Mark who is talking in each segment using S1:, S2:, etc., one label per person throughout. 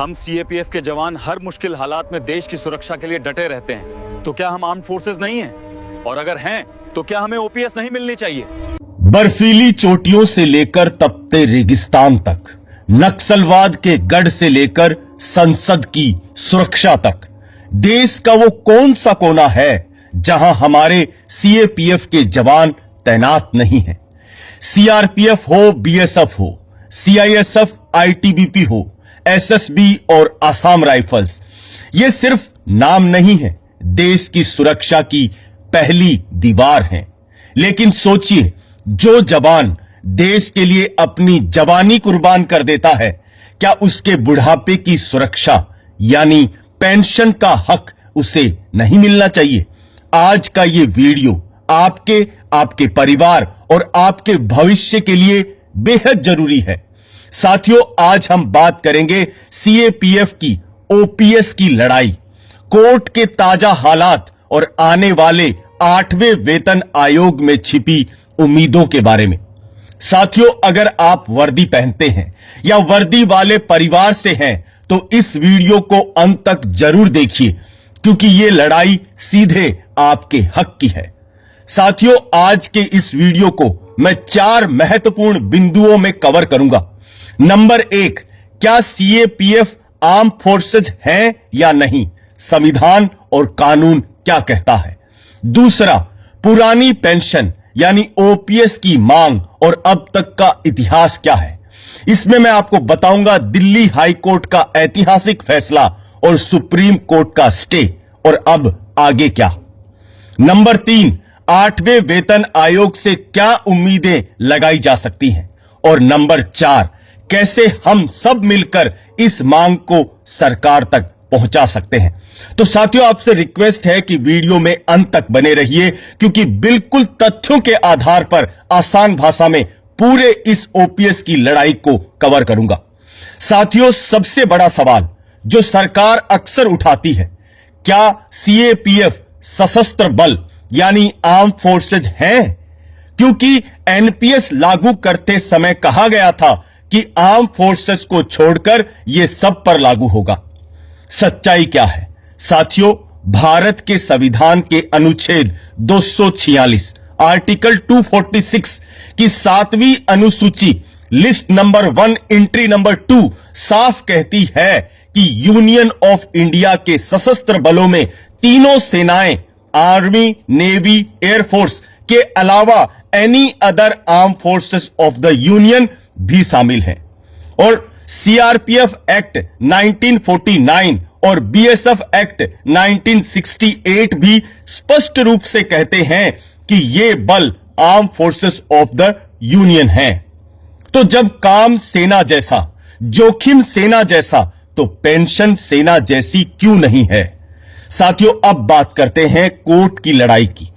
S1: हम सीएपीएफ के जवान हर मुश्किल हालात में देश की सुरक्षा के लिए डटे रहते हैं। तो क्या हम आर्म्ड फोर्सेस नहीं हैं? और अगर हैं, तो क्या हमें ओपीएस नहीं मिलनी चाहिए?
S2: बर्फीली चोटियों से लेकर तपते रेगिस्तान तक, नक्सलवाद के गढ़ से लेकर संसद की सुरक्षा तक, देश का वो कौन सा कोना है जहां हमारे सीएपीएफ के जवान तैनात नहीं हैं? सीआरपीएफ हो, बीएसएफ हो, सीआईएसएफ, आईटीबीपी हो, एसएसबी और आसाम राइफल्स, ये सिर्फ नाम नहीं है, देश की सुरक्षा की पहली दीवार हैं। लेकिन सोचिए, जो जवान देश के लिए अपनी जवानी कुर्बान कर देता है, क्या उसके बुढ़ापे की सुरक्षा यानी पेंशन का हक उसे नहीं मिलना चाहिए? आज का ये वीडियो आपके, आपके परिवार और आपके भविष्य के लिए बेहद जरूरी है। साथियों, आज हम बात करेंगे सीएपीएफ की ओपीएस की लड़ाई, कोर्ट के ताजा हालात और आने वाले 8वें वेतन आयोग में छिपी उम्मीदों के बारे में। साथियों, अगर आप वर्दी पहनते हैं या वर्दी वाले परिवार से हैं, तो इस वीडियो को अंत तक जरूर देखिए, क्योंकि यह लड़ाई सीधे आपके हक की है। साथियों, आज के इस वीडियो को मैं 4 महत्वपूर्ण बिंदुओं में कवर करूंगा। नंबर 1, क्या सीएपीएफ आर्म फोर्सेज है या नहीं? संविधान और कानून क्या कहता है? दूसरा, पुरानी पेंशन यानी ओपीएस की मांग और अब तक का इतिहास क्या है? इसमें मैं आपको बताऊंगा दिल्ली हाई कोर्ट का ऐतिहासिक फैसला और सुप्रीम कोर्ट का स्टे, और अब आगे क्या। नंबर 3, 8वें वेतन आयोग से क्या उम्मीदें लगाई जा सकती हैं? और नंबर 4, कैसे हम सब मिलकर इस मांग को सरकार तक पहुंचा सकते हैं? तो साथियों, आपसे रिक्वेस्ट है कि वीडियो में अंत तक बने रहिए, क्योंकि बिल्कुल तथ्यों के आधार पर आसान भाषा में पूरे इस ओपीएस की लड़ाई को कवर करूंगा। साथियों, सबसे बड़ा सवाल जो सरकार अक्सर उठाती है, क्या सीएपीएफ सशस्त्र बल यानी आर्म फोर्सेज हैं? क्योंकि एनपीएस लागू करते समय कहा गया था कि आर्म फोर्सेस को छोड़कर यह सब पर लागू होगा। सच्चाई क्या है? साथियों, भारत के संविधान के अनुच्छेद 246 आर्टिकल 246 की 7वीं अनुसूची लिस्ट नंबर 1 एंट्री नंबर 2 साफ कहती है कि यूनियन ऑफ इंडिया के सशस्त्र बलों में तीनों सेनाएं, आर्मी, नेवी, एयरफोर्स के अलावा any other arm forces of the union भी शामिल हैं। और सीआरपीएफ एक्ट 1949 और बीएसएफ एक्ट 1968 भी स्पष्ट रूप से कहते हैं कि ये बल arm forces of the union हैं। तो जब काम सेना जैसा, जोखिम सेना जैसा, तो पेंशन सेना जैसी क्यों नहीं है? साथियों, अब बात करते हैं कोर्ट की लड़ाई की।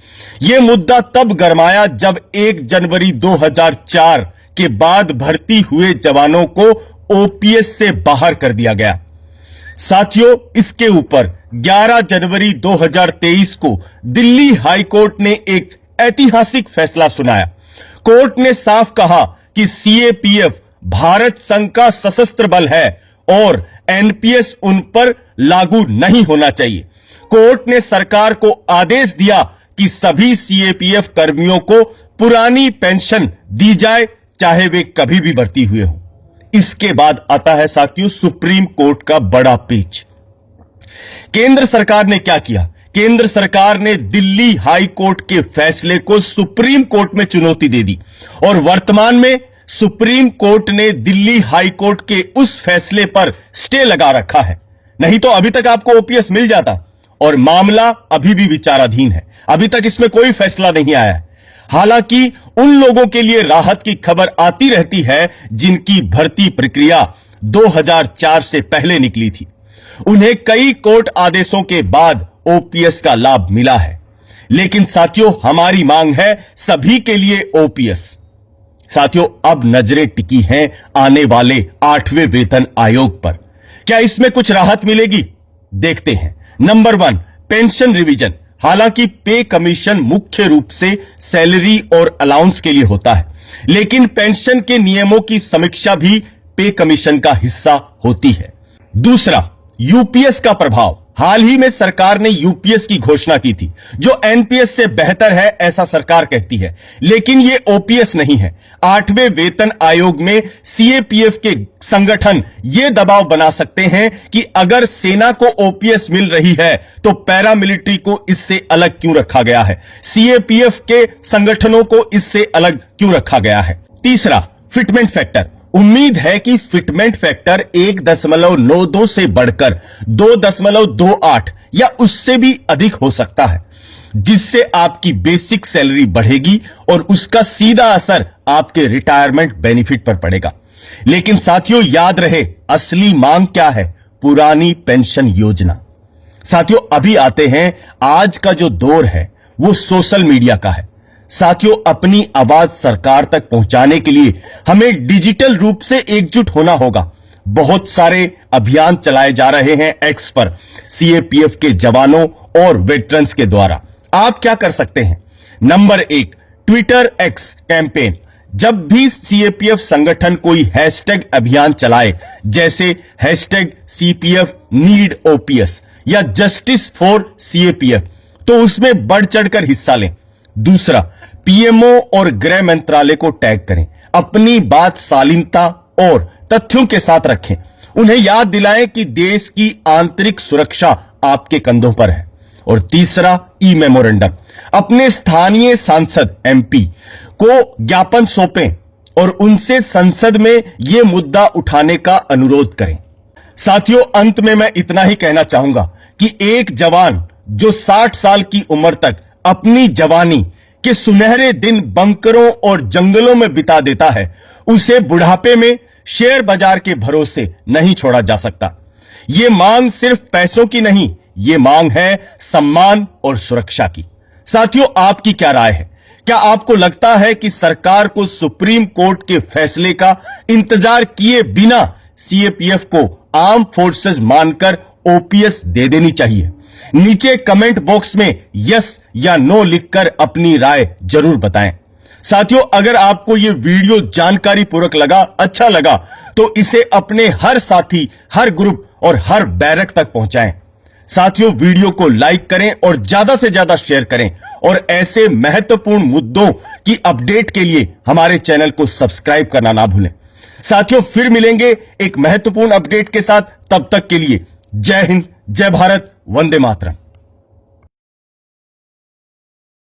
S2: यह मुद्दा तब गरमाया जब 1 जनवरी 2004 के बाद भर्ती हुए जवानों को ओपीएस से बाहर कर दिया गया। साथियों, इसके ऊपर 11 जनवरी 2023 को दिल्ली हाई कोर्ट ने एक ऐतिहासिक फैसला सुनाया। कोर्ट ने साफ कहा कि सीएपीएफ भारत संघ का सशस्त्र बल है और एनपीएस उन पर लागू नहीं होना चाहिए। कोर्ट ने सरकार को आदेश दिया कि सभी सीएपीएफ कर्मियों को पुरानी पेंशन दी जाए, चाहे वे कभी भी भर्ती हुए हों। इसके बाद आता है साथियों सुप्रीम कोर्ट का बड़ा पेच। केंद्र सरकार ने क्या किया? केंद्र सरकार ने दिल्ली हाई कोर्ट के फैसले को सुप्रीम कोर्ट में चुनौती दे दी, और वर्तमान में सुप्रीम कोर्ट ने दिल्ली हाई कोर्ट के उस फैसले पर स्टे लगा रखा है। नहीं तो अभी तक आपको ओपीएस मिल जाता, और मामला अभी भी विचाराधीन है। अभी तक इसमें कोई फैसला नहीं आया है। हालांकि उन लोगों के लिए राहत की खबर आती रहती है जिनकी भर्ती प्रक्रिया 2004 से पहले निकली थी। उन्हें कई कोर्ट आदेशों के बाद ओपीएस का लाभ मिला है। लेकिन साथियों, हमारी मांग है सभी के लिए ओपीएस। साथियों, अब नजरें टिकी हैं आने वाले 8वें वेतन आयोग पर। क्या इसमें कुछ राहत मिलेगी? देखते हैं। Number 1, pension revision. हालांकि पे कमीशन मुख्य रूप से सैलरी और अलाउंस के लिए होता है, लेकिन पेंशन के नियमों की समीक्षा भी पे कमीशन का हिस्सा होती है। दूसरा, यूपीएस का प्रभाव। हाल ही में सरकार ने यूपीएस की घोषणा की थी, जो एनपीएस से बेहतर है ऐसा सरकार कहती है, लेकिन यह ओपीएस नहीं है। 8वें वेतन आयोग में सीएपीएफ के संगठन यह दबाव बना सकते हैं कि अगर सेना को ओपीएस मिल रही है तो पैरामिलिट्री को इससे अलग क्यों रखा गया है, सीएपीएफ के संगठनों को इससे अलग क्यों रखा गया है। तीसरा, फिटमेंट फैक्टर। उम्मीद है कि फिटमेंट फैक्टर 1.92 से बढ़कर 2.28 या उससे भी अधिक हो सकता है, जिससे आपकी बेसिक सैलरी बढ़ेगी और उसका सीधा असर आपके रिटायरमेंट बेनिफिट पर पड़ेगा। लेकिन साथियों, याद रहे, असली मांग क्या है? पुरानी पेंशन योजना। साथियों, अभी आते हैं, आज का जो दौर है वो सोशल मीडिया का है। साथियों, अपनी आवाज सरकार तक पहुंचाने के लिए हमें डिजिटल रूप से एकजुट होना होगा। बहुत सारे अभियान चलाए जा रहे हैं एक्स पर, सीएपीएफ के जवानों और वेटरन्स के द्वारा। आप क्या कर सकते हैं? Number 1, Twitter x campaign. जब भी सीएपीएफ संगठन कोई हैशटैग अभियान चलाए, जैसे #CPF नीड ओपीएस या जस्टिस फॉर सीएपीएफ, तो उसमें बढ़ चढ़कर हिस्सा लें। दूसरा, पीएमओ और गृह मंत्रालय को टैग करें। अपनी बात शालीनता और तथ्यों के साथ रखें। उन्हें याद दिलाएं कि देश की आंतरिक सुरक्षा आपके कंधों पर है। और तीसरा, ई मेमोरेंडम। अपने स्थानीय सांसद एमपी को ज्ञापन सौंपें और उनसे संसद में यह मुद्दा उठाने का अनुरोध करें। साथियों, अंत में मैं इतना ही कहना चाहूंगा कि एक जवान जो 60 साल की उम्र तक अपनी जवानी के सुनहरे दिन बंकरों और जंगलों में बिता देता है, उसे बुढ़ापे में शेयर बाजार के भरोसे नहीं छोड़ा जा सकता। यह मांग सिर्फ पैसों की नहीं, यह मांग है सम्मान और सुरक्षा की। साथियों, आपकी क्या राय है? क्या आपको लगता है कि सरकार को सुप्रीम कोर्ट के फैसले का इंतजार किए बिना सीएपीएफ को आर्म फोर्सेस मानकर ओपीएस दे देनी चाहिए? नीचे कमेंट बॉक्स में यस या नो लिखकर अपनी राय जरूर बताएं। साथियों, अगर आपको यह वीडियो जानकारी पूर्वक लगा, अच्छा लगा, तो इसे अपने हर साथी, हर ग्रुप और हर बैरक तक पहुंचाएं। साथियों, वीडियो को लाइक करें और ज्यादा से ज्यादा शेयर करें और ऐसे महत्वपूर्ण मुद्दों की अपडेट के लिए हमारे चैनल को सब्सक्राइब करना ना भूलें। साथियों, फिर मिलेंगे एक महत्वपूर्ण अपडेट के साथ। तब तक के लिए जय हिंद, जय भारत, वंदे मातरम।